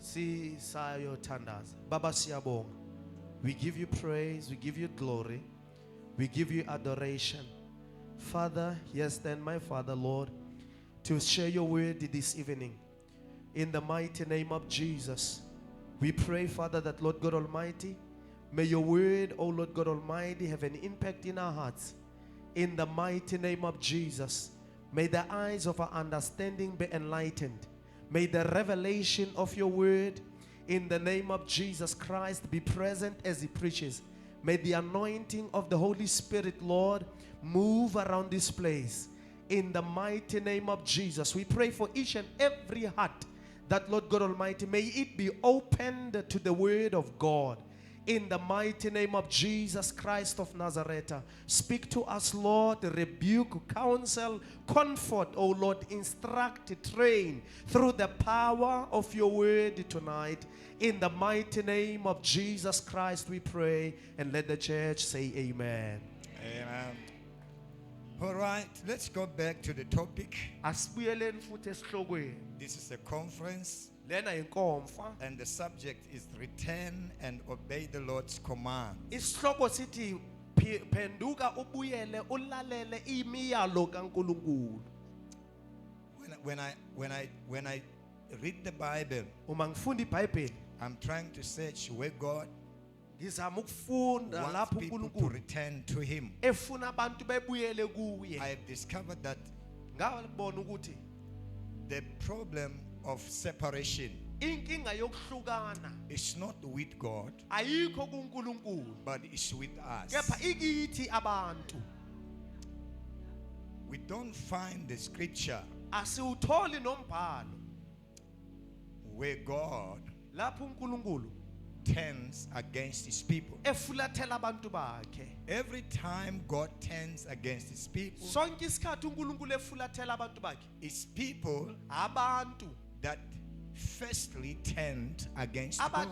Sisayothandaza. Baba siyabonga. We give you praise, we give you glory, we give you adoration. Father, yes then my Father, Lord, to share your word this evening. In the mighty name of Jesus, we pray, Father, that Lord God Almighty, may your word, oh Lord God Almighty, have an impact in our hearts. In the mighty name of Jesus, may the eyes of our understanding be enlightened. May the revelation of your word in the name of Jesus Christ be present as he preaches. May the anointing of the Holy Spirit, Lord, move around this place. In the mighty name of Jesus, we pray for each and every heart that, Lord God Almighty, may it be opened to the word of God. In the mighty name of Jesus Christ of Nazareth, speak to us, Lord, rebuke, counsel, comfort, oh Lord, instruct, train through the power of your word tonight. In the mighty name of Jesus Christ we pray, and let the church say amen. Amen. All right, let's go back to the topic. This is a conference, and the subject is return and obey the Lord's command. When I read the Bible, I'm trying to search where God wants people to return to Him. I have discovered that the problem of separation is not with God, but it's with us. We don't find the scripture where God turns against his people. Every time God turns against his people, it's people that firstly turned against God.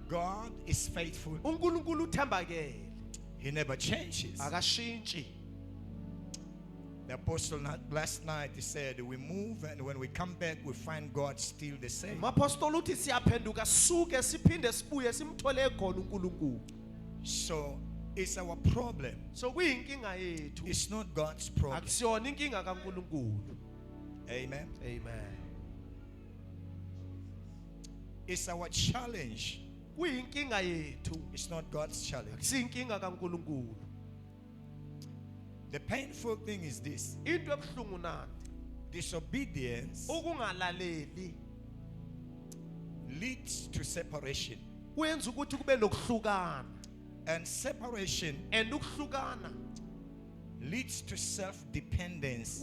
God is faithful. He never changes. The apostle last night he said, we move and when we come back we find God still the same. So it's our problem. It's not God's problem. Amen. Amen. It's our challenge. It's not God's challenge. The painful thing is this: disobedience leads to separation, and separation leads to self-dependence,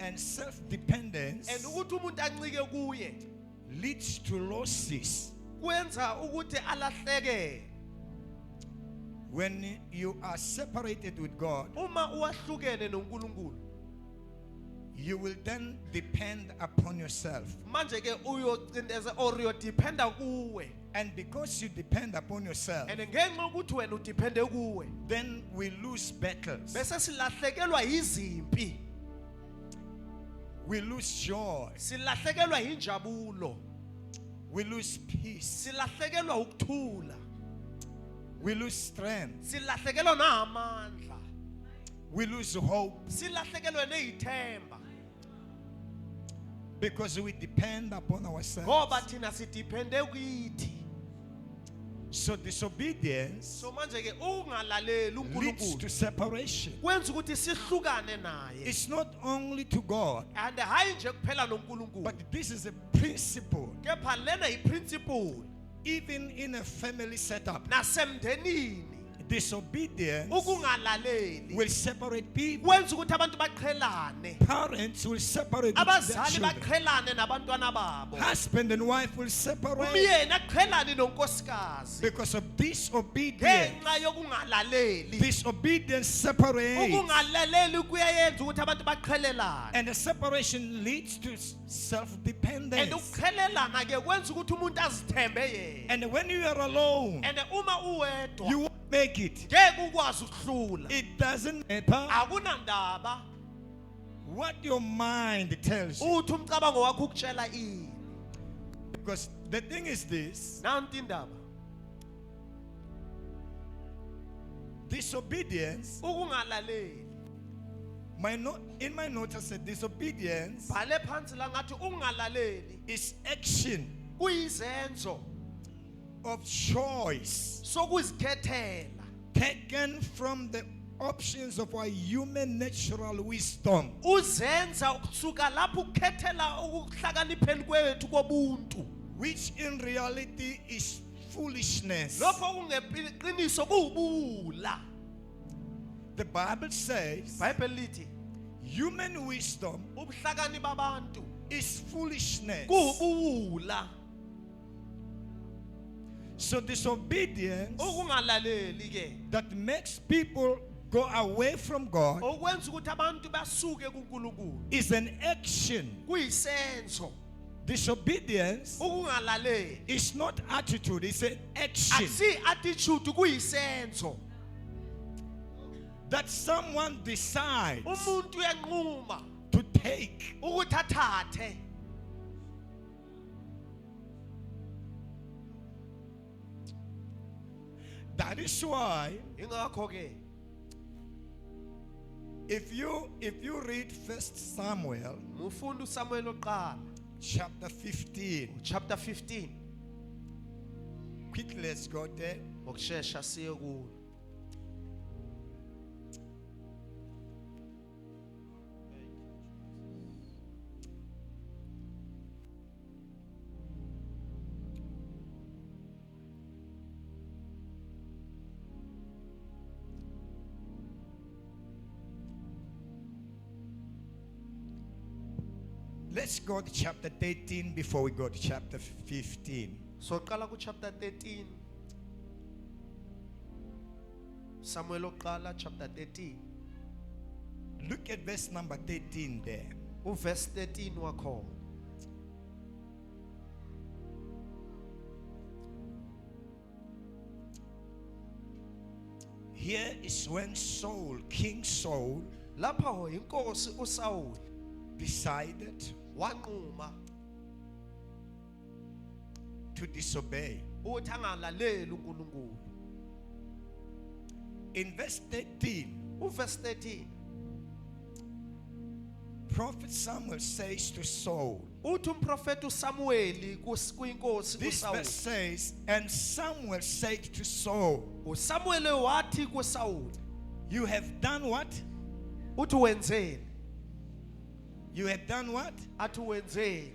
and self-dependence leads to losses. When you are separated with God, you will then depend upon yourself. And because you depend upon yourself, then we lose battles. We lose joy. We lose peace. We lose strength. We lose hope. Because we depend upon ourselves. So disobedience leads to separation. It's not only to God, but this is a principle. Even in a family setup, disobedience will separate people. Parents will separate their children. Husband and wife will separate because of disobedience. Disobedience separates, and the separation leads to self-dependence. And when you are alone, you won't make it. It doesn't matter what your mind tells you. uthi umcabango wakho ukutshela ini. Because the thing is this, Nanti indaba. disobedience, Ukungalaleli. in my notes I said disobedience Bhale phansi la ngathi ukungalaleli is action kuyizenzo of choice sokuzikhethela taken from the options of our human natural wisdom. uzenza ukusuka lapho ukukhethela ukuhlakanipheni kwethu kobuntu, Which in reality is foolishness. lokho kungeqiniso kuwubula. The Bible says iBhayibheli lithi human wisdom ubuhlakani babantu is foolishness. kuwubula. So disobedience Ukungalaleli ke that makes people go away from God okwenza ukuthi abantu basuke kuNkulunkulu is an action. kuyisenzo. Disobedience Ukungalaleli is not attitude, it's an action akusi attitude, kuyisenzo. that someone decides Umuntu uyanquma to take. ukuthi athathe. That is why Ingakho ke if you read 1 Samuel mufunda uSamuel oqala chapter 15, chapter 15, quickly let's go there. ngokusheshsha siye kulo. Let's go to chapter 13 before we go to chapter 15. So qala ku chapter 13. Samuel oqala chapter 13. Look at verse number 13 there. Verse 13 wakhona. Here is when Saul, King Saul, Lapha ho inkosi uSaul decided wanquma to disobey. ukuthi angalaleli uNkulunkulu. In verse 13, Verse 13 Prophet Samuel says to Saul, uthi umprofeti uSamueli kuyinkosi this verse kuSaul. says, and Samuel said to Saul, uSamuel wathi kuSaul, you have done what? uthi wenzeni? You have done what? Athi wenzeni?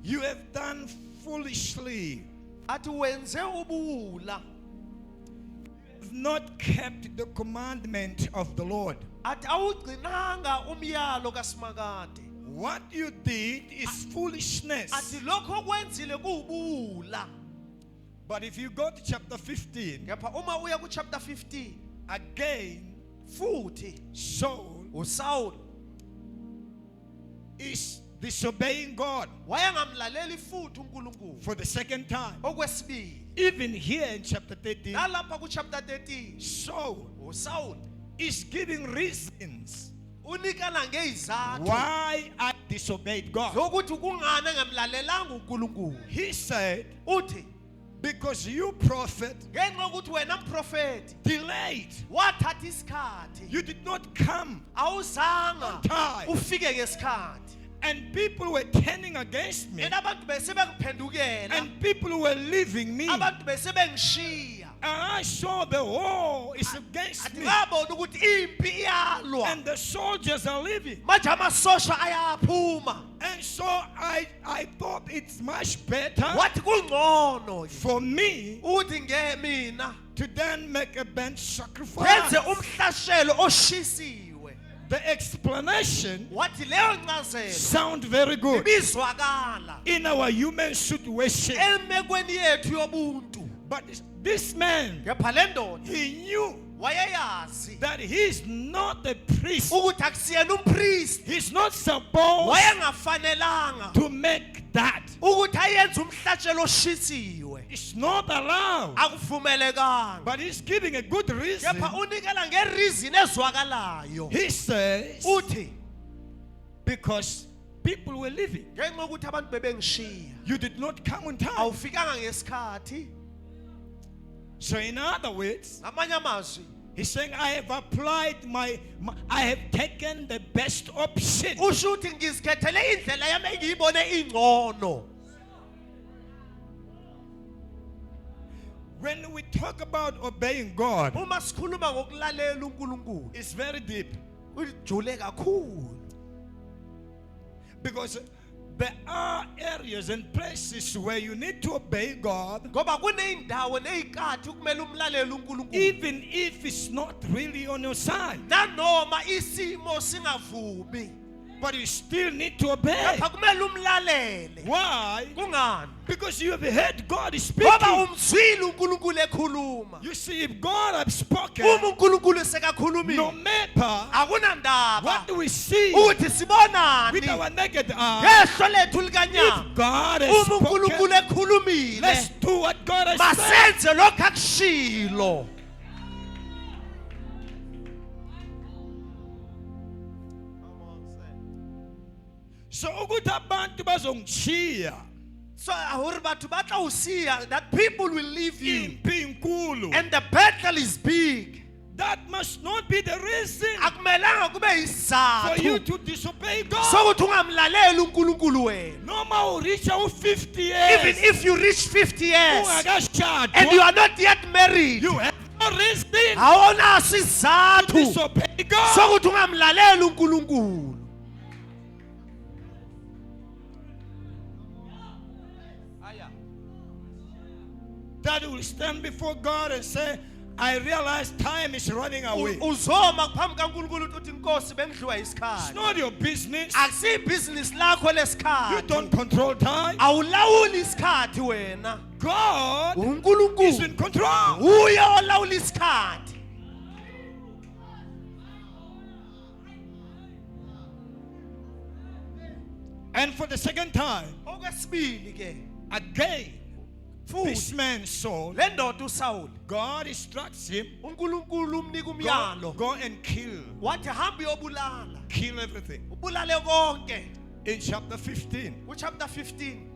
You have done foolishly. Athi wenze ubuwula. Have not kept the commandment of the Lord. Athi awugcinanga umyalo kaSimakade. What you did is foolishness. Athi lokho kwenzile kuwubuwula. But if you go to chapter 15, Kepha uma uya ku chapter 15 again, futhi Saul uSaul is disobeying God wayengamlaleli futhi uNkulunkulu for the second time. okwesibili. Even here in chapter 13, Nalapha ku chapter 13 Saul uSaul is giving reasons unikana ngezizathu why I disobeyed God. zokuthi kungani engemlalelanga uNkulunkulu. He said, Uthi because you prophet ngenxa ukuthi wena mprofeti delayed. wathatha isikhathi, You did not come. awuzanga On time. ufike ngesikhathi, And people were turning against me. and abantu bese bengiphendukela, And people were leaving me. And abantu bese bengishiya. I saw the war is against Athi me. ngabona ukuthi impi iyalwa And the soldiers are leaving. manje amasosha ayaphuma. And so I thought it's much better Wathi kungcono ke for me uthi mina to then make a burnt wenze sacrifice. umhlashelo oshisiwe. The explanation Wathi leyo ncazelo sound very good ibizwakala in our human situation. emekweni yethu yobuntu. But this man, Kepha le ndoda he knew wayeyazi that he's not a priest. ukuthi akusiyena umpriest, He's not supposed wayengafanelanga to make that. ukuthi ayenze umhlatshelo oshisiwe. It's not allowed. akuvumelekanga. But he's giving a good reason. Kepha unikela ngereason ezwakalayo. He says, Uthi because people were living. ngenxa yokuthi abantu bebengishiya. You did not come on time. Awufikanga ngesikhathi. So in other words, Ngamanye amazwi, he's saying, I have applied I have taken the best option. usho ukuthi ngizikhethele indlela yami engiyibone ingcono. When we talk about obeying God, Uma sikhuluma ngokulalela uNkulunkulu, it's very deep. ujule kakhulu. Because there are areas and places where you need to obey God, Ngoba kuneyindawo nezikhathi ukumele umlalele uNkulunkulu. even if it's not really on your side. Nanoma isimo singavumi, But you still need to obey. kepha kumele umlalele. Why? Kungani? Because you have heard God Ngoba speaking. umzwile uNkulunkulu ekhuluma. You see, if God has spoken, Uma uNkulunkulu no sekakhulumile, matter akunandaba what we see ukuthi sibonani with our naked eye, ngehlo lethu likanyama. if God has Uma spoken, uNkulunkulu ekhulumile, let's do what God has said. masenze lokho akushilo. So ukuthi abantu bazongishiya, So ahuri batho ba tla o siya, that people will leave you, impi inkulu. and the battle is big. That must not be the reason Akumelanga kube for you isizathu to disobey God. sokuthi ungamlaleli uNkulunkulu wena. Noma ureach 50 Even years, if you reach 50 years and you ungakashadwa, are not yet married, you have no reason awunaso to isizathu disobey God. sokuthi ungamlaleli uNkulunkulu. That will stand before God and say, I realize time is running away. Uzoma ngaphambi kaNkulunkulu uthi Nkosi bengidliwa It's isikhathi. not your business. Akusiyi ibhizinisi lakho You lesikhathi. don't control time. Awulawuli isikhathi wena. God is uNkulunkulu in control. uye olawula isikhathi. And for the second time, Okwesibili ke, again, this futhi man Saul, le ndoda uSawuli, God instructs him, uNkulunkulu umnika umyalo. go and kill Wathi hamba uyobulala. kill everything. Ubulale konke. In chapter 15, Chapter 15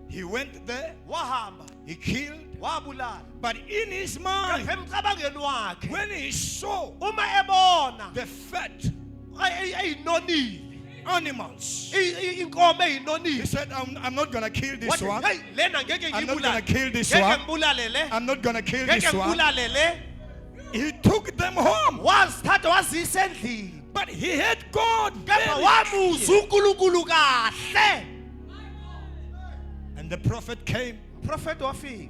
he went there, wahamba he killed, wabulala. but in his mind, Kepha emcabangeni wakhe when he saw uma ebona the fat eyinonile, animals, inkomo he eyinonile, said, I'm not going to kill this wathi one. hey lena ngeke I'm not ngibulale. going to kill this Ngeke one. ngibulale le. I'm not going to kill Ngeke this one. ngibulale le. He took them home, Wazithatha wazisa endlini. but he had God Kepha very wamuzwa clear. uNkulunkulu kahle. And the prophet came Prophet wafika.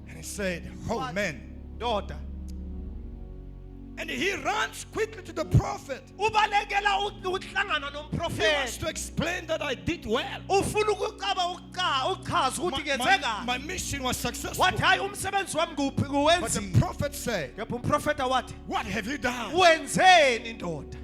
and he said, oh man. Ndoda. And he runs quickly to the prophet. Ubalekela ukuhlangana He wants nomprofeti. to explain that I did well. Ufuna uchaza ukuthi ngenze My kahle. mission was successful. Wathi hayi umsebenzi wami But the kuwenzile. prophet said, Kepha umprofeta wathi, what have you done? wenzeni ndoda?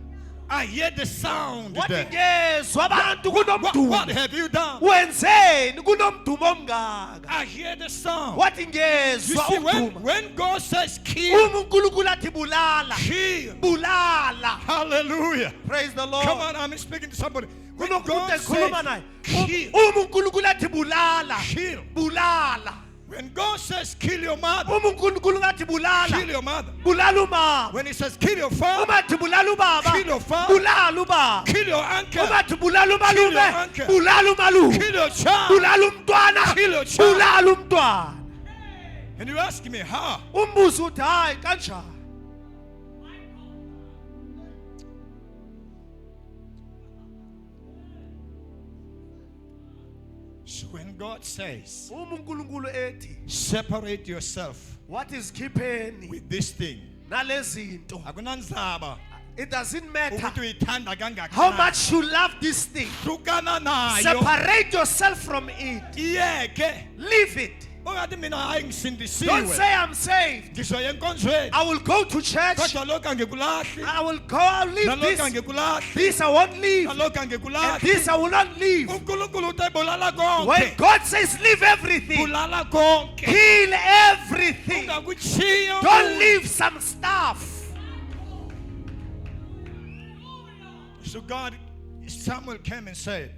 I hear the sound Wathi there. ngezwa abantu What kunomdumo. have you done? Wenzeni kunomdumo omngaka? I hear the sound. Wathi You ngezwa see, ukuduma. when God says kill, Uma uNkulunkulu athi bulala, kill. bulala. Hallelujah. Praise the Lord. Come on, I'm speaking to somebody. When Kunomuntu God ekhuluma says naye. kill, Uma uNkulunkulu athi bulala, kill. bulala. When God says kill your mother, Uma uNkulunkulu athi kill bulala, your mother. bulala umama. When he says kill your father, Uma athi bulala ubaba, kill your father. bulala ubaba. Kill your uncle, Uma athi bulala Kill your umalume, uncle. bulala umalume. kill your child. Bulala umntwana, Kill your child. bulala umntwana. And you ask me, how? Umbuzo uthi hayi kanjani? So when God says, Uma uNkulunkulu ethi, separate yourself what is keeping with this thing, nalezinto? akunanzaba It doesn't matter ukuthi uyithanda how kangakanani. much you love this thing. Hlukana nayo. Separate yourself from it. Iyeke Leave it. Don't say I'm saved. I will go to church. I will go, I'll leave this. This I won't leave. And this I will not leave. When God says leave everything, kill everything. Don't leave some stuff. So Samuel came and said,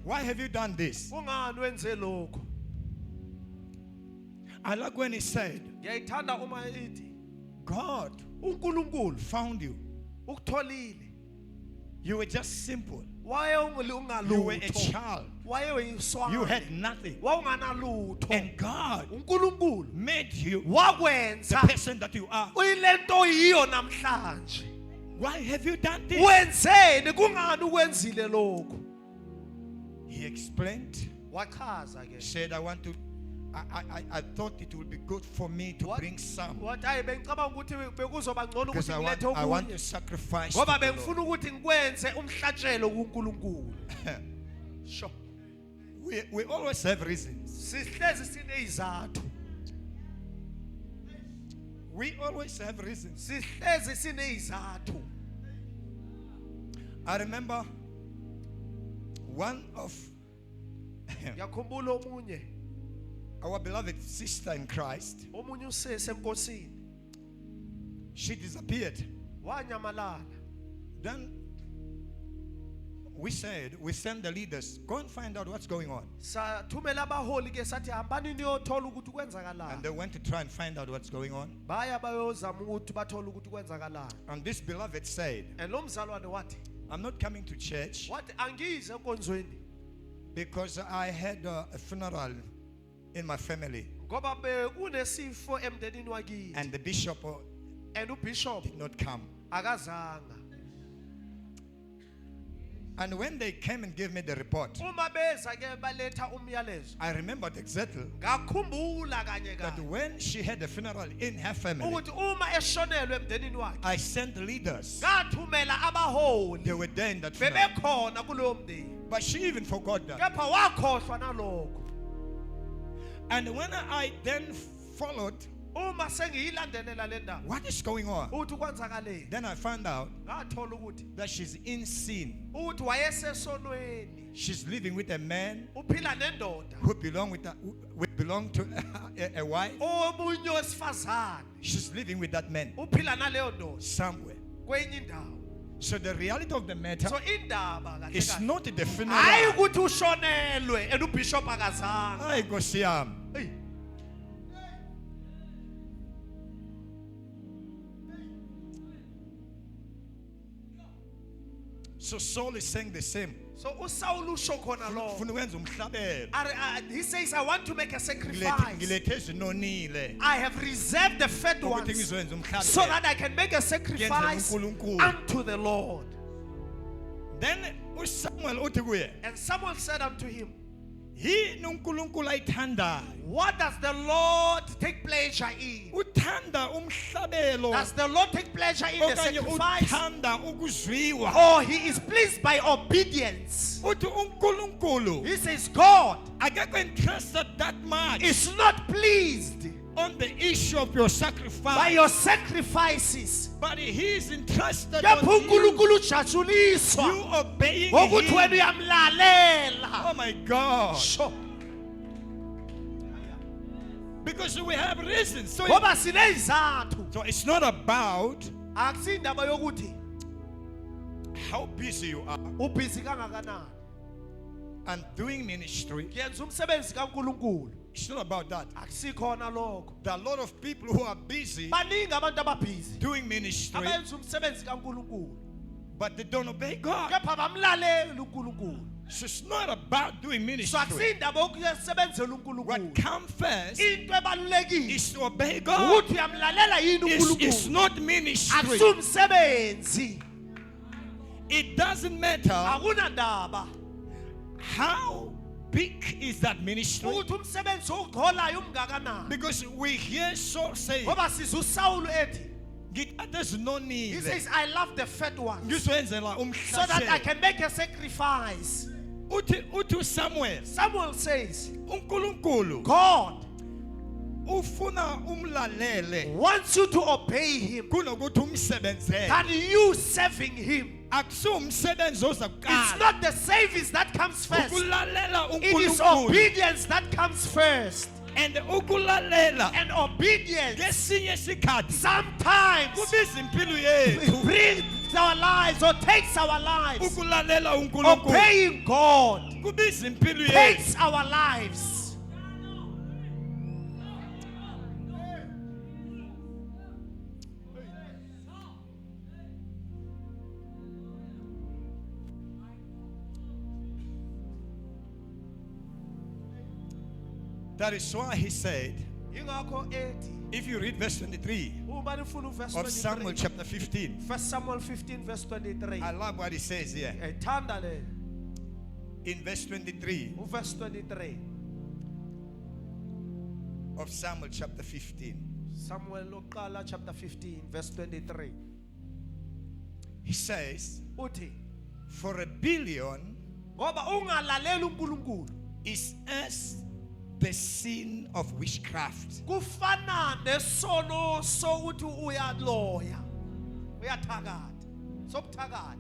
why have you done this? I like when he said, God found you. You were just simple. You were a child. You had nothing. And God made you the person that you are. Why have you done this? He explained. Said, I thought it would be good for me to bring some. Because I want to sacrifice to the Lord. Sure. We always have reasons. We always have reasons. I remember one of our beloved sister in Christ. She disappeared. Then we said, we send the leaders, go and find out what's going on. And they went to try and find out what's going on. And this beloved said, I'm not coming to church because I had a funeral in my family. And the bishop did not come. And when they came and gave me the report, I remembered exactly that when she had a funeral in her family, I sent leaders. They were there in that funeral. But she even forgot that. And when I then followed, what is going on? Then I found out that she's in sin. She's living with a man who belonged to a wife. She's living with that man somewhere. So the reality of the matter is not the funeral. So Saul is saying the same. So he says, I want to make a sacrifice. I have reserved the fat ones so that I can make a sacrifice unto the Lord. Then Samuel and Samuel said unto him, what does the Lord take pleasure in? Does the Lord take pleasure in the sacrifice? Or he is pleased by obedience? He says God is not pleased on the issue of your sacrifice, by your sacrifices, but he is interested on you obeying him. Oh my God. Sure. Because we have reasons. So it's not about how busy you are and doing ministry. It's not about that. There are a lot of people who are busy doing ministry, but they don't obey God. So it's not about doing ministry. What comes first is to obey God. It's not ministry. It doesn't matter how big is that ministry, because we hear Saul say, there's no need. He says, I love the fat ones so that I can make a sacrifice. Uthi Samuel. Samuel says, uNkulunkulu God ufuna umlalele wants you to obey him kunokuthi umsebenzele. than you serving him. Akusiwumsebenzi It's ozakuqala. not the service that comes first. Ukulalela It is uNkulunkulu. obedience that comes first. And ukulalela And obedience ngesinye isikhathi sometimes kubiza impilo yethu. brings our lives or takes our lives. Ukulalela uNkulunkulu Obeying God kubiza impilo yethu. takes our lives. That is why he said, if you read verse 23 of Samuel chapter 15, 1 Samuel 15 verse 23. I love what he says here. In verse 23 Verse 23. of Samuel chapter 15, Samuel Lokala chapter 15 verse 23. he says, Uthi, for rebellion ngoba ungalaleli uNkulunkulu is as the sin of witchcraft. kufana nesono sokuthi uyaloya uyathakatha sokuthakatha.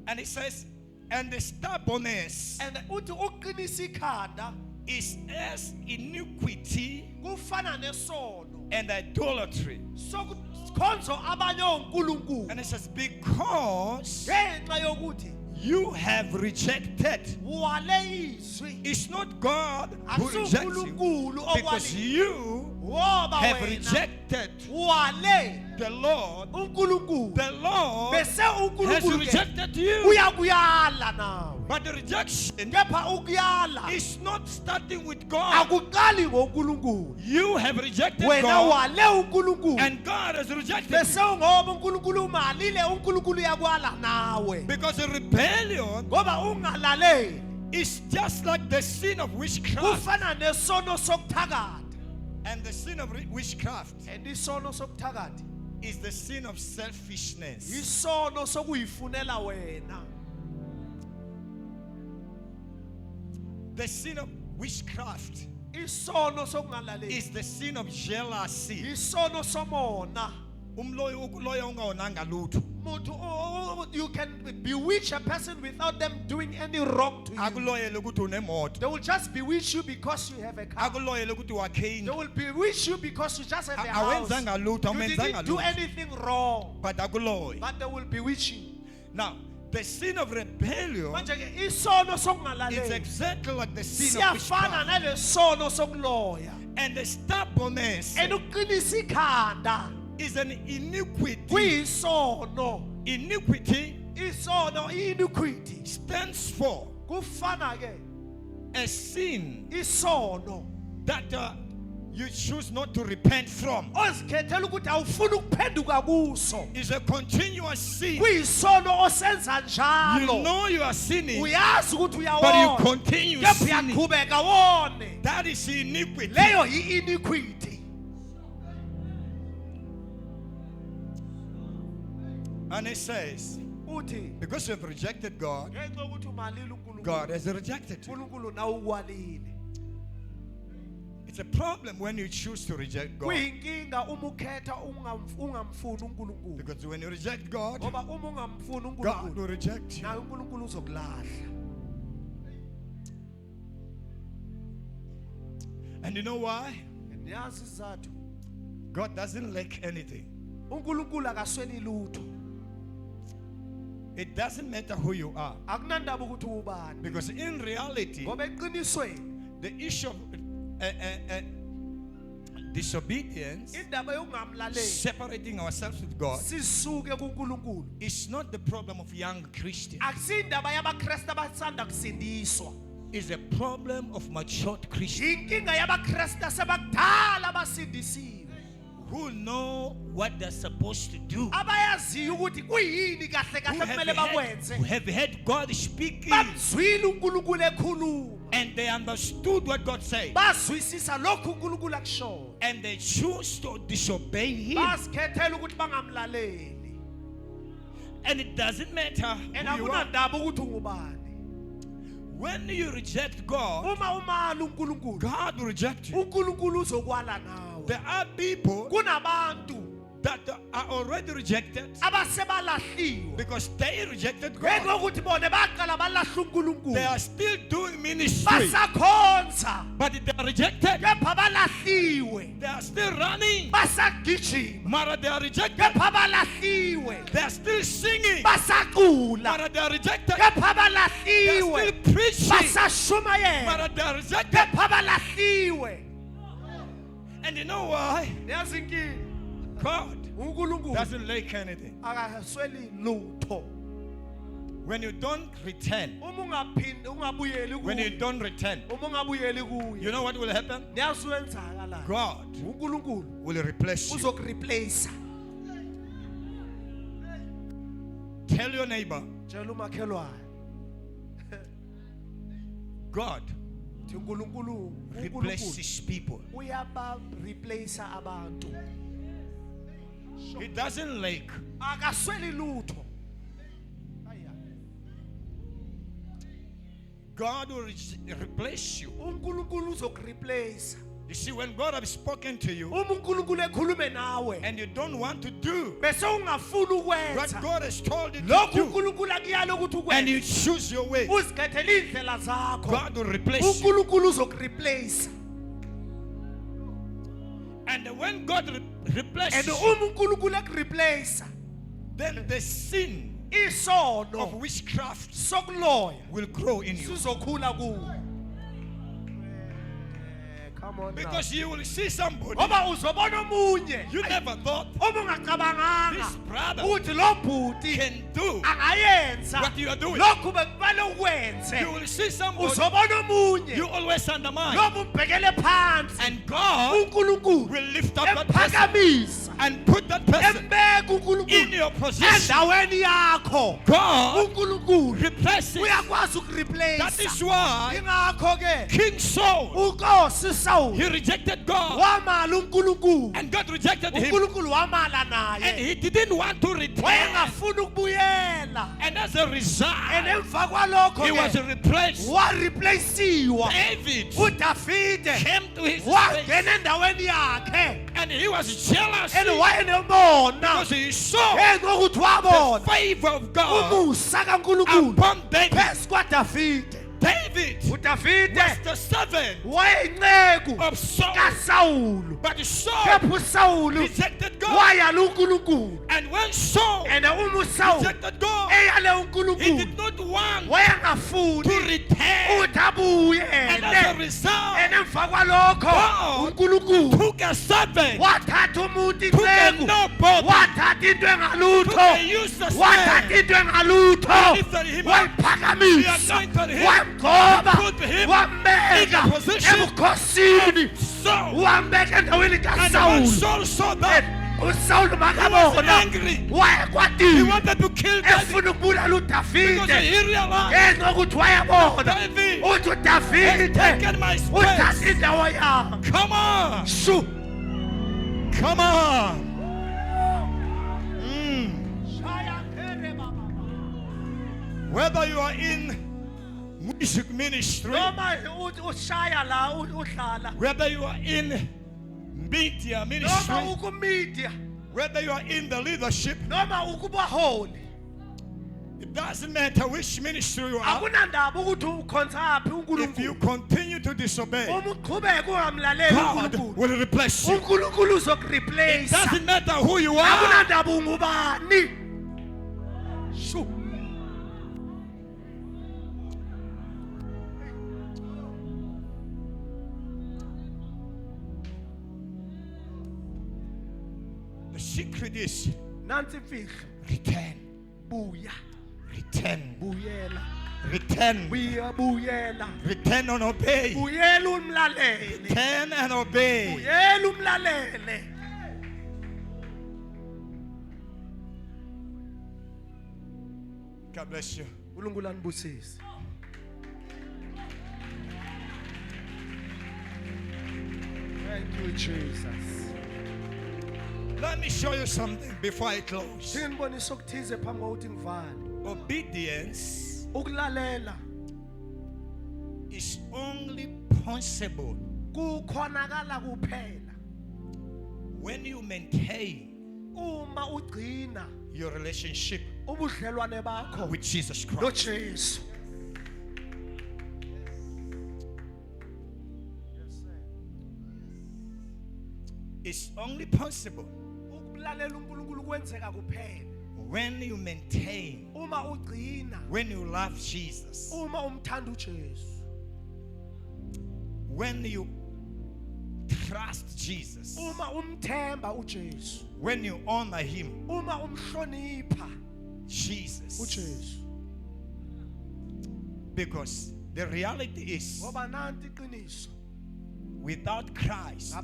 And he says, and the stubbornness And uthi uqinisa ikhanda is as iniquity kufana nesono and idolatry. sokukhonza abanye onkulunkulu And it says, because ngenxa yokuthi you have rejected. wale izwi It's not God who rejects you, akusunkulunkulu because okwali you ngoba have wena rejected wale the Lord. uNkulunkulu The Lord bese has uNkulunkulu ke rejected you. uyakuyala nawe. But the rejection Kepha ukuyala is not starting with God. akuqali ngoNkulunkulu. You have rejected Wena God, wale uNkulunkulu and God has rejected bese you. ngoba uNkulunkulu umalile uNkulunkulu uyakwala nawe. Because the rebellion Ngoba ungalaleli is just like the sin of witchcraft. kufana nesono sokuthakatha. And the sin of witchcraft And isono sokuthakatha is the sin of selfishness. isono sokuyifunela wena. The sin of witchcraft Isono sokungalaleli is the sin of jealousy. isono somona. Umloyo ungawonanga lutho. You can bewitch a person without them doing any wrong to you. Akuloyele ukuthi unemoto. They will just bewitch you because you have a car. Akuloyele ukuthi wakhe They indlu. will bewitch you because you just have a house. Awenzanga lutho, You awenzanga didn't do lutho. anything wrong, But akuloy. but they will bewitch you. Now, the sin of rebellion Manje ke isono is sokungalaleli exactly like the sin of siyafana witchcraft. nalesono sokuloya. And the stubbornness And uqinisa ikhanda is an iniquity. kuyisono. Iniquity Isono iniquity stands for kufana ke a sin isono that you choose not to repent from. ozikhethela ukuthi awufuni ukuphenduka kuso. It's a continuous sin. Kuyisono osenza You njalo. know you are sinning, Uyazi ukuthi but you uyawona. continue Kepha sinning. uyaqhubeka wone. That is iniquity. Leyo yi-iniquity. And it says, Uthi because you have rejected God, ngenxa yokuthi umalile uNkulunkulu. God has rejected you. uNkulunkulu nawe ukwalile. It's a problem when you choose to reject God. Kuyinkinga uma ukhetha ungamfuni uNkulunkulu. Because when you reject God, Ngoba uma ungamfuni God uNkulunkulu, will reject you. nawe uNkulunkulu uzokulahla. And you know why? Niyazi isizathu. God doesn't lack anything. uNkulunkulu akasweli lutho. It doesn't matter who you are. Akunandaba ukuthi ubani. Because in reality, Ngoba eqinisweni the issue of disobedience, indaba yokungamlaleli separating ourselves with God, sisuke kuNkulunkulu. is not the problem of young Christians. Akusindaba yabaKristu abasanda kusindiswa. It's a problem of matured Christians Inkinga yabaKristu asebakudala abasindisiwe. who know what they're supposed to do. Abayaziyo ukuthi kuyini kahle kahle kumele bakwenze. Who have heard God speaking, Bamzwile uNkulunkulu ekhuluma. and they understood what God said, Bazwisisa lokhu uNkulunkulu akushoyo. and they choose to disobey Him. Bazikhethela ukuthi bangamlaleli. And it doesn't matter who you are. When you reject God, God will reject you. There are people that are already rejected because they rejected God. They are still doing ministry, but they are rejected. They are still running, but they are rejected. They are still singing, but they are rejected. They are still preaching, but they are rejected. And you know why? God doesn't like anything. When you don't return, you know what will happen? God will replace you. Tell your neighbor, God replaces people. He doesn't like. God will replace you. You see, when God has spoken to you and you don't want to do what God has told you to do, and you choose your way, God will replace you. And when God replaces you, then the sin of witchcraft will grow in you. Because you will see somebody you never thought this brother can do what you are doing. You will see somebody you always undermine, and God will lift up that person and put that person in your position. God replaces. That is why King Saul, he rejected God, and God rejected him, and he didn't want to return. And as a result, he was replaced. David came to his place, and he was jealous because he saw the favor of God upon David. David was the servant of Saul, but Saul rejected God. And when Saul rejected God, he did not want to return. And as a result, God took a servant, took a nobody, took a useless man, lifted him up, anointed him, put him in the position of Saul. And when Saul saw that, he was angry. He wanted to kill David because he realized David has taken my space. Come on. Come on. Whether you are in music ministry, whether you are in media ministry, whether you are in the leadership, it doesn't matter which ministry you are. If you continue to disobey, God will replace you. It doesn't matter who you are. The secret is return. Return. Return. Return and obey. Return and obey. God bless you. Thank you, Jesus. Let me show you something before I close. Obedience is only possible when you maintain your relationship with Jesus Christ. It's only possible when you maintain, when you love Jesus, when you trust Jesus, when you honor Him, Jesus. Because the reality is, without Christ,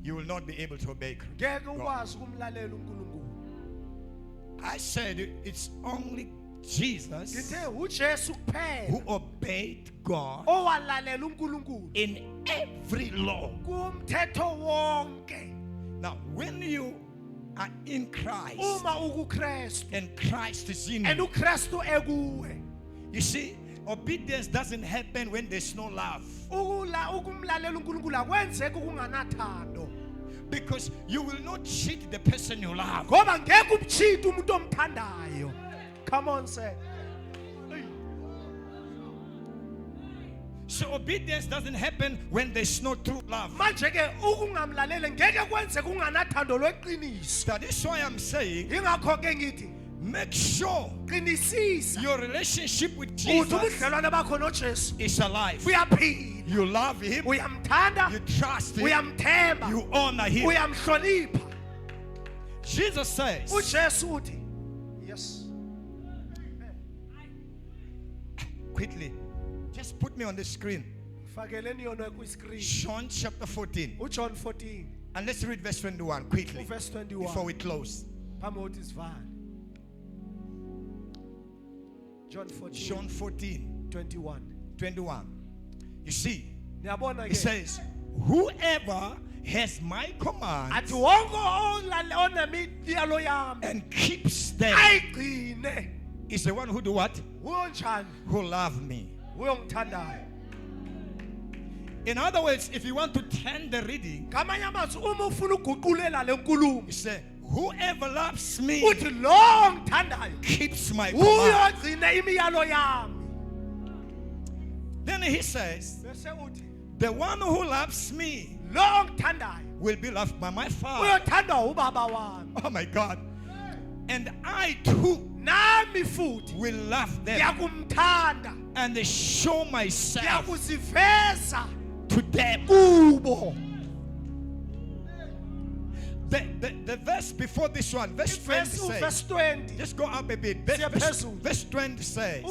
you will not be able to obey God. I said it's only Jesus who obeyed God in every law. Now, when you are in Christ and Christ is in you, you see, obedience doesn't happen when there's no love. Because you will not cheat the person you love. Come on, say. So obedience doesn't happen when there's no true love. That is why I'm saying, make sure your relationship with Jesus is alive. You love Him, you trust Him, you honor Him. Jesus says, yes. Quickly, just put me on the screen. John chapter 14. John 14. And let's read verse 21 quickly. Verse 21. Before we close. John 14. John 14. 21. You see, it says, whoever has my commands and keeps them is the one who do what? Who love me. In other words, if you want to turn the reading, you say, whoever loves me keeps my commands. Then he says, the one who loves me will be loved by my Father. Oh my God. And I too will love them and show myself to them. The verse before this one, verse 20 says, just go up a bit. Verse 20 says,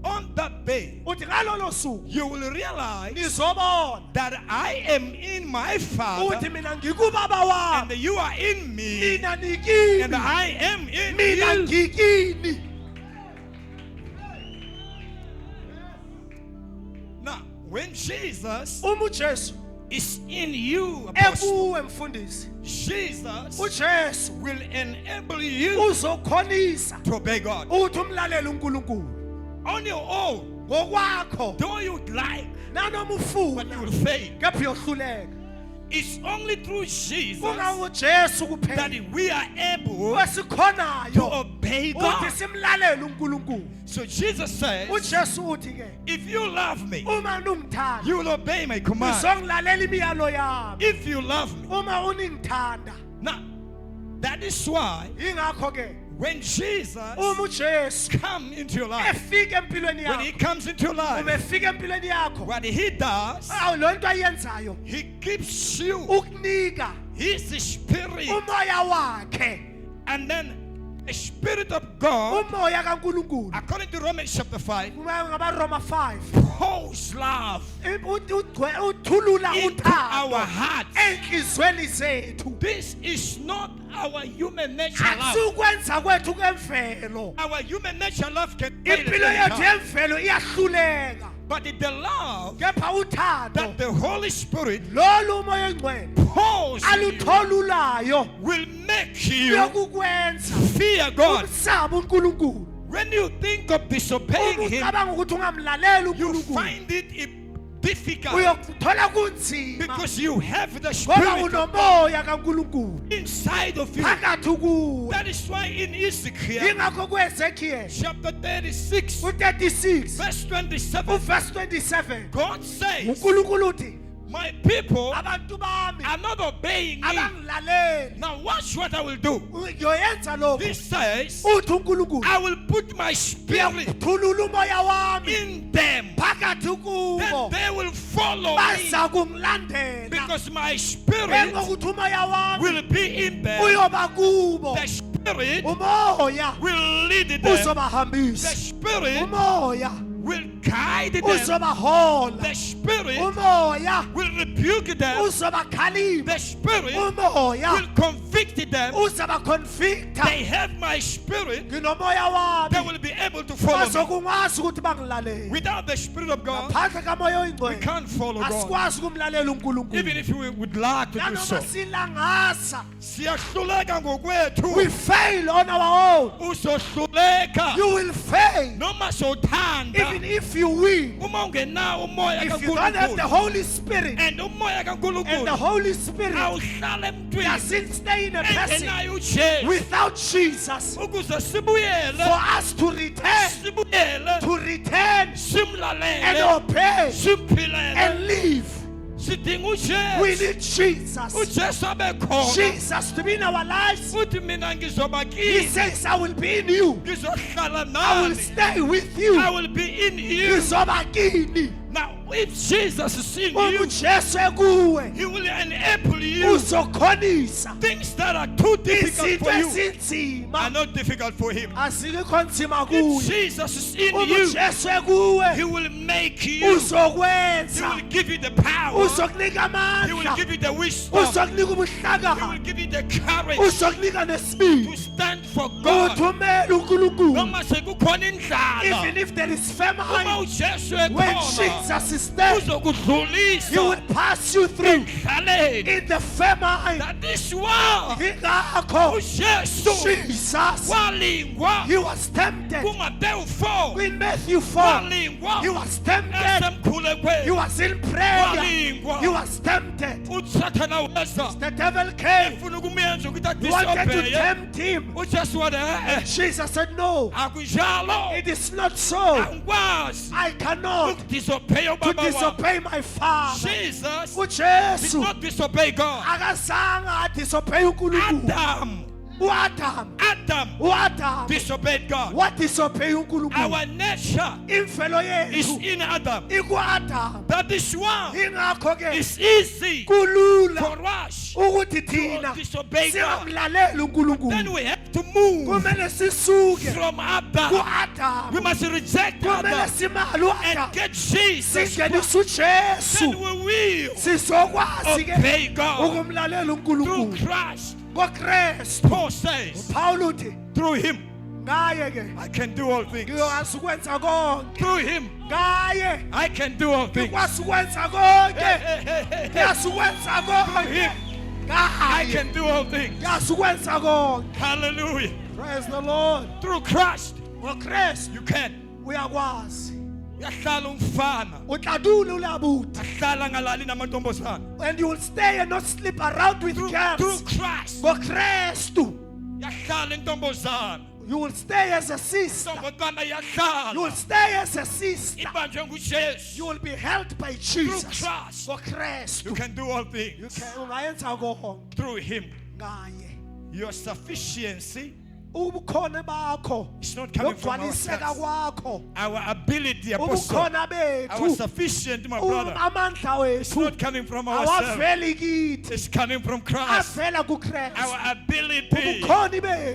on that day, you will realize that I am in my Father, and you are in me, and I am in you. Now, when Jesus is in you, Apostle, Jesus will enable you to obey God. On your own, though you like, but you will fail. It's only through Jesus that we are able to obey God. So Jesus says, if you love me, you will obey my command. If you love me. Now, that is why when Jesus comes into your life, when He comes into your life, what He does, He gives you His Spirit, and then the Spirit of God, according to Romans chapter 5, pours love into our hearts. This is not our human nature love. Our human nature love can fail. But the love that the Holy Spirit pours in you will make you fear God. When you think of disobeying Him, you find it difficult because you have the Spirit inside of you. That is why in Ezekiel chapter 36 verse 27 God says, my people are not obeying me. Now watch what I will do. He says, I will put my spirit in them. Then they will follow me. Because my spirit will be in them. The Spirit will lead them. The Spirit will guide them. The Spirit will rebuke them. The Spirit will convict them. They have my Spirit. They will be able to follow me. Without the Spirit of God, we can't follow God. Even if we would like to do so. We fail on our own. You will fail. Even if you win, if you don't have the Holy Spirit, and the Holy Spirit doesn't stay in a person without Jesus, for us to return and obey and live, we need Jesus. Jesus to be in our lives. He says, I will be in you. I will stay with you. I will be in you. Now, if Jesus is in you, He will enable you. Things that are too difficult for you are not difficult for Him. If Jesus is in you, He will make you. He will give you the power. He will give you the wisdom. He will give you the courage to stand for God. Even if there is famine, when Jesus is there, He will pass you through in the famine. That this world, Jesus, He was tempted. In Matthew 4, He was tempted. He was in prayer. He was tempted. The devil came. He wanted to tempt Him. And Jesus said, no, it is not so. I cannot disobey my Father. Jesus did not disobey God. Adam disobeyed God. What disobey Our nature is in Adam. That is why it's easy for us to disobey God. Then we have to move from Adam. We must reject Adam and get Jesus. Then we will obey God through Christ. Paul says, through Him I can do all things. Through Him I can do all things. Through Him I can do all things. Hallelujah. Praise the Lord. Through Christ you can. And you will stay and not sleep around with girls. Through Christ you will stay as a sister. You will stay as a sister. You will be held by Jesus. Through Christ you can do all things. Through Him your sufficiency it's not coming from ourselves. Our ability, apostle, our sufficient, my brother, it's not coming from ourselves. It's coming from Christ. Our ability,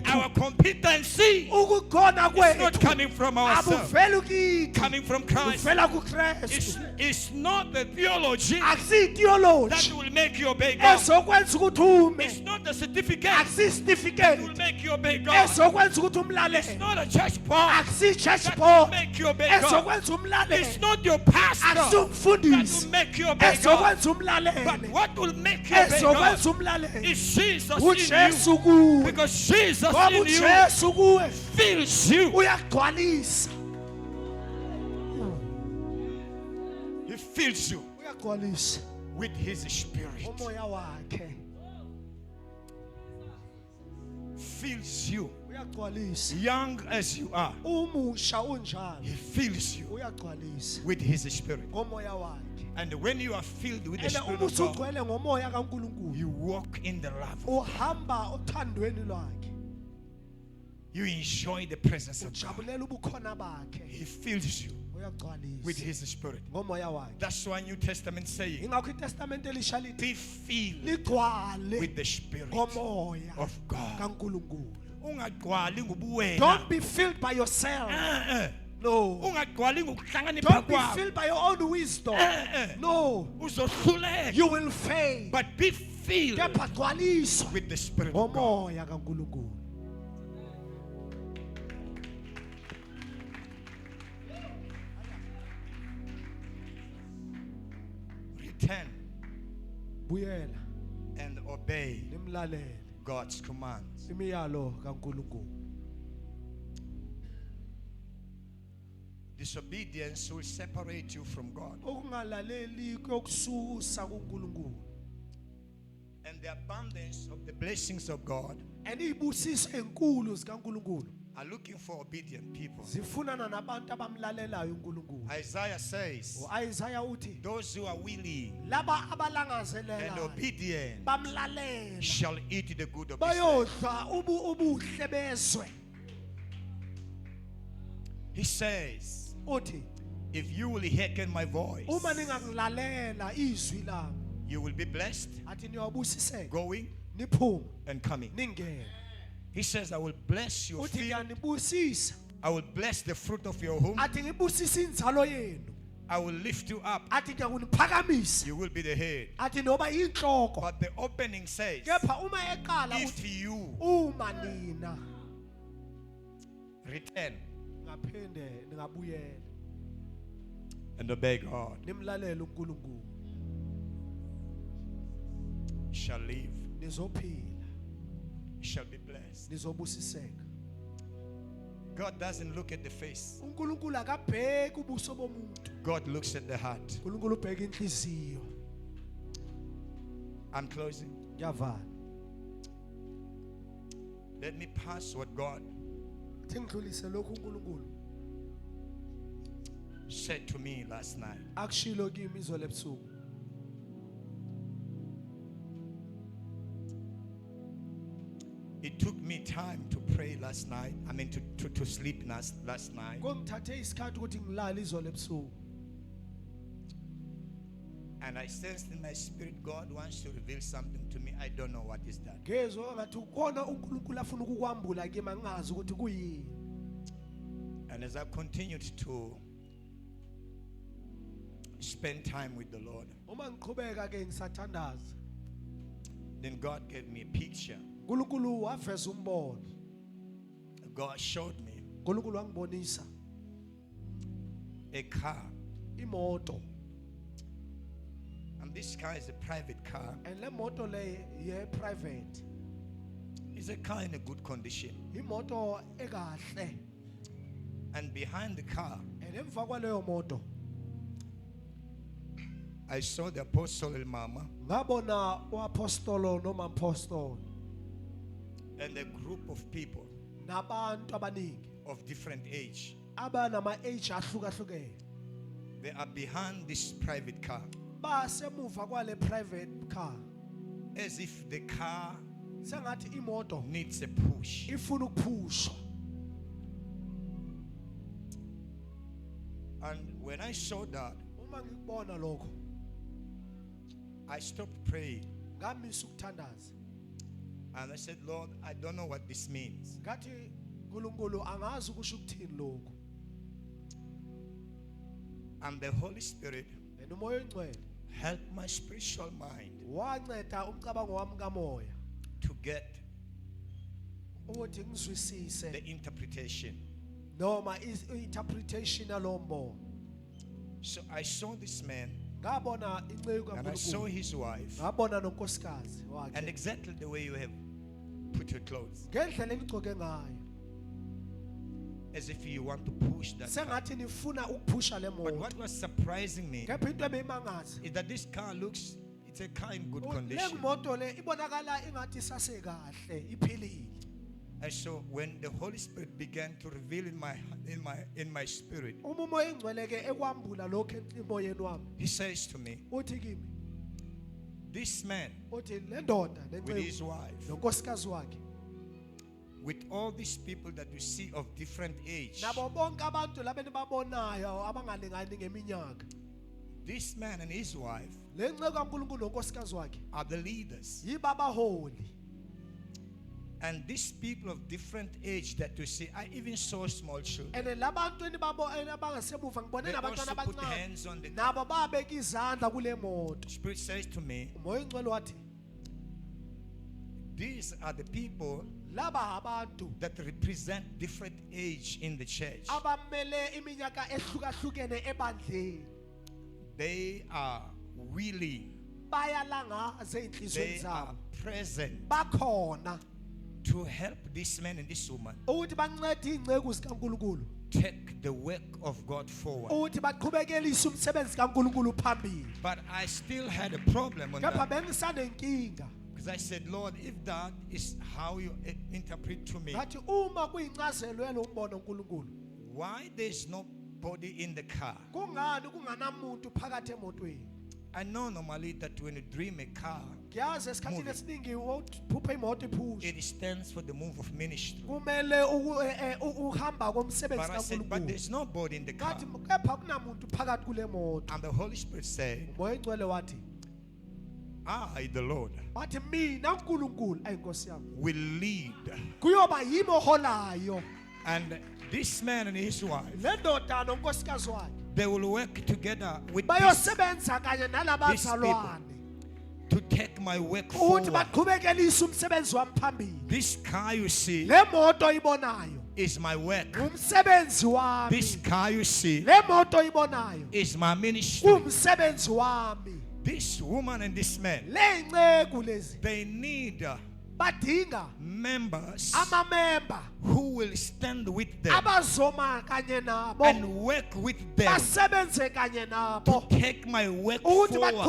our competency, it's not coming from ourselves. Coming from Christ. It's not the theology that will make you obey God. It's not the certificate that will make you obey God. ezokwenza ukuthi umlalele It's not a church board akusi church that board will make you obey God. ezokwenza umlalele It's not your pastor that akusumfundisi will make you obey God. ezokwenza But umlalele what will make you obey God ezokwenza umlalele is Jesus in uJesu you. kuwe Because Jesus ngoba in you uJesu kuwe fills you. uyagcwalisa He fills you uyagcwalisa with His Spirit. umoya wakhe Fills you. uyagcwalisa Young as you are, umusha unjalo He fills you uyagcwalisa with His Spirit. ngomoya wakhe And when you are filled with the ena Spirit uma of God, usugcwele ngomoya kaNkulunkulu you walk in the love. uhamba othandweni lwakhe You enjoy the presence of God. ujabulela ubukhona bakhe He fills you with uyagcwalisa His Spirit. ngomoya wakhe That's why New Testament saying, ingakho iTestament elisha lithi be filled ligcwale with the Spirit ngomoya of God. kaNkulunkulu Ungagcwali ngobuwena. don't be filled by yourself no Ungagcwali ngokuhlakanipha don't be kwakho. filled by your own wisdom no Uzohluleka. you will fail But be filled kepha gcwaliswa with the Spirit of God. ngomoya kaNkulunkulu Return buyela and obey nimlalele God's commands. imiyalo kaNkulunkulu Disobedience will separate you from God. ukungalaleli kuyokususa kuNkulunkulu And the abundance of the blessings of God and izibusiso ezinkulu zikaNkulunkulu are looking for obedient people. zifunana nabantu abamlalelayo uNkulunkulu Isaiah says, uIsaiah uthi those who are willing laba and abalangazelela obedient bamlalela shall eat the good of this land. bayodla ubuhle bezwe He says, uthi if you will hearken my voice, uma ningangilalela izwi lami you will be blessed athi niyabusiseka going niphuma and coming. ningene He says, I will bless your uthi field. ngiyanibusisa I will bless the fruit of your home. athi ngibusisa inzalo yenu I will lift you up. athi ngiyakuniphakamisa You will be the head. athi noba inhloko But the opening says, kepha uma eqala if uthi you uma nina return ngaphinde ningabuyela and obey God, nimlalele uNkulunkulu you shall live, nizophila you shall be blessed. nizobusiseka God doesn't look at the face. uNkulunkulu akabheki ubuso bomuntu God looks at the heart. uNkulunkulu ubheka inhliziyo I'm closing. ngiyavala Let me pass what God thi ngidlulise lokhu uNkulunkulu said to me last night. akushilo kimi izolo ebusuku It took me time to pray last night. I mean, to sleep last night. kongithathe isikhathi ukuthi ngilale izolo ebusuku And I sensed in my spirit, God wants to reveal something to me. I don't know what is that. ngezwe ngathi ukona uNkulunkulu afuna ukukwambula kimi angazi ukuthi kuyini And as I continued to spend time with the Lord, uma ngiqhubeka ke ngisathandaza then God gave me a picture. uNkulunkulu waveza umbono God showed me uNkulunkulu wangibonisa a car. imoto And this car is a private car. and le moto le ye private It's a car in a good condition. imoto ekahle And behind the car, and emva kwaleyo moto I saw the apostle El Mama ngabona uapostolo noma apostolo and a group of people nabantu abaningi of different age. abanama age ahlukahlukene They are behind this private car, basemuva kwale private car as if the car sengathi imoto needs a push. ifuna ukuphushwa And when I saw that, uma ngikubona lokho I stopped praying. ngamisa ukuthandaza And I said, Lord, I don't know what this means. ngathi uNkulunkulu angazi ukusho ukuthini lokho And the Holy Spirit and umoya oyingcwele helped my spiritual mind wanceda umcabango wami kamoya to get the interpretation. So I saw this man and I saw his wife, and exactly the way you have put your clothes, as if you want to push that car. But what was surprising me is that this car looks, it's a car in good condition. And so when the Holy Spirit began to reveal in my spirit, he says to me, this man with his wife, with all these people that you see of different age, this man and his wife are the leaders. And these people of different age that you see, I even saw small children. They also put hands on the car. The Spirit says to me, these are the people that represent different age in the church. They are willing, they are present to help this man and this woman take the work of God forward. But I still had a problem on that, because I said, Lord, if that is how you interpret to me, why there's nobody in the car? I know normally that when you dream a car moving, it stands for the move of ministry. But I said, but there's nobody in the car. And the Holy Spirit said, I, the Lord, will lead. And this man and his wife, they will work together with these people to take my work forward. This car you see is my work. This car you see is my ministry. This woman and this man, they need members who will stand with them and work with them to take my work forward,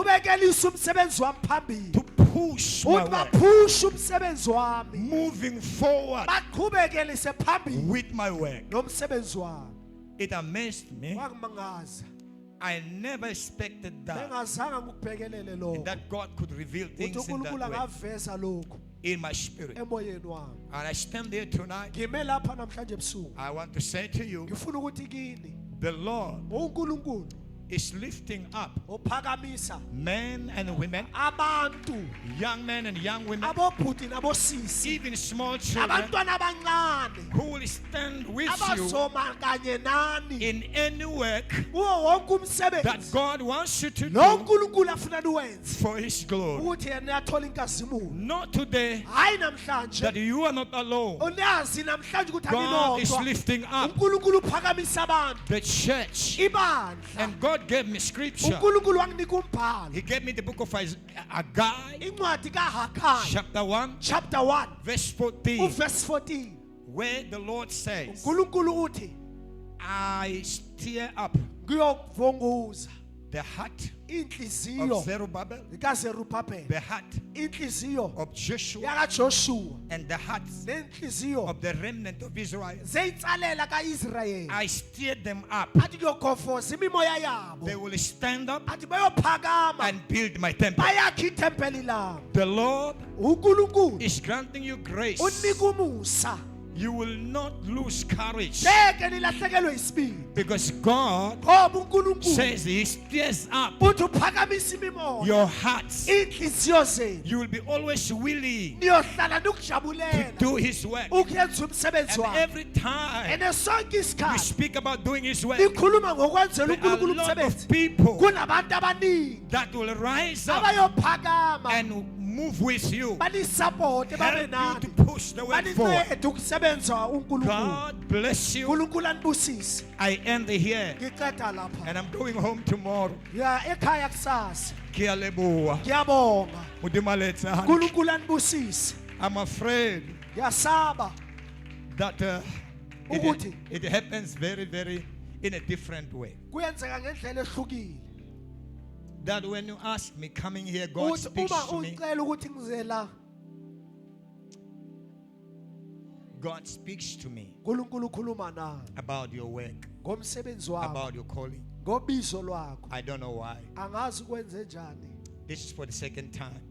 to push my work, moving forward with my work. It amazed me. I never expected that God could reveal things in that way in my spirit. And I stand there tonight. I want to say to you, the Lord is lifting up men and women, young men and young women, even small children, who will stand with you in any work that God wants you to do for His glory. Not today that you are not alone. God is lifting up the church, and God gave me scripture. He gave me the book of Haggai, chapter 1, verse 14, where the Lord says, I stir up the heart of Zerubbabel, the heart of Joshua, and the heart of the remnant of Israel. I stirred them up. They will stand up and build my temple. The Lord is granting you grace you will not lose courage. Because God says He stirs up your hearts. You will be always willing to do His work. And every time we speak about doing His work, there are a lot of people that will rise up and move with you, help you to push the work forward. God bless you. I end here and I'm going home tomorrow. I'm afraid that it happens very in a different way. That when you ask me coming here, God speaks to me. God speaks to me about your work, about your calling. I don't know why. This is for the second time.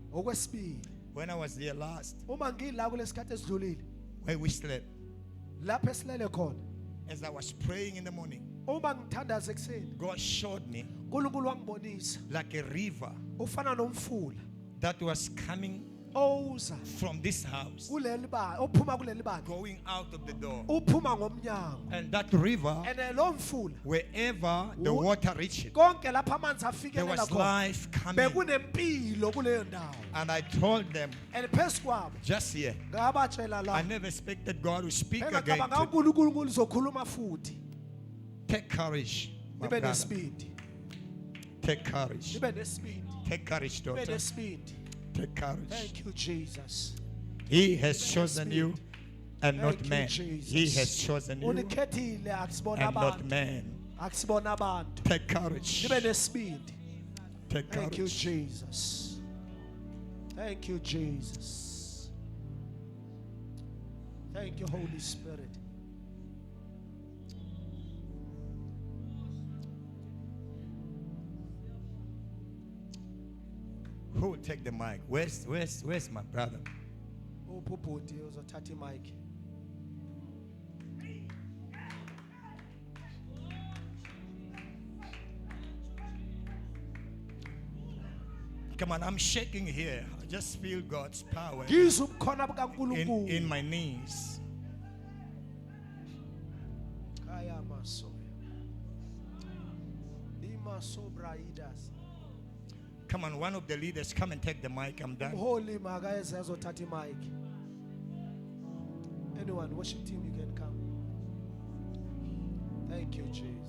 When I was there last, where we slept, as I was praying in the morning, God showed me like a river that was coming from this house, going out of the door. And that river, wherever the water reached, there was life coming. And I told them, just here, I never expected God to speak again to me. Take courage, my brother. Take courage. Take courage, daughter. Take courage. Thank you, Jesus. He has chosen you and not man. He has chosen you and not man. Take courage. Take courage. Thank you, Jesus. Thank you, Jesus. Thank you, Holy Spirit. Who will take the mic? Where's my brother? Oh, Popoti, was a 30 mic. Come on, I'm shaking here. I just feel God's power in my knees. Come on, one of the leaders, come and take the mic. I'm done. Holy Magais has a 30 mic. Anyone, worship team, you can come. Thank you, Jesus.